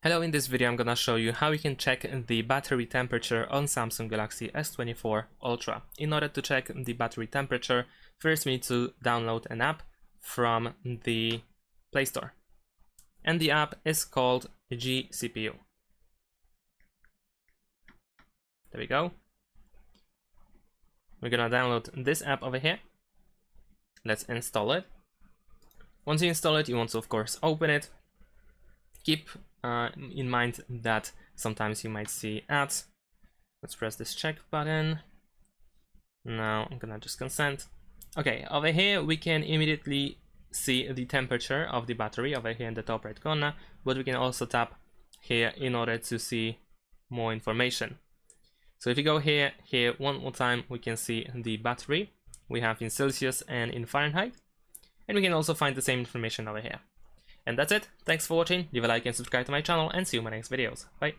Hello, in this video I'm gonna show you how you can check the battery temperature on Samsung Galaxy S24 Ultra. In order to check the battery temperature, first we need to download an app from the Play Store. And the app is called GCPU. There we go. We're gonna download this app over here. Let's install it. Once you install it, you want to of course open it. Keep in mind that sometimes you might see ads. Let's press this check button. Now I'm gonna just consent. Okay, over here we can immediately see the temperature of the battery over here in the top right corner, but we can also tap here in order to see more information. So if you go here one more time, we can see the battery. We have in Celsius and in Fahrenheit, and we can also find the same information over here. And that's it. Thanks for watching. Leave a like and subscribe to my channel, and see you in my next videos. Bye.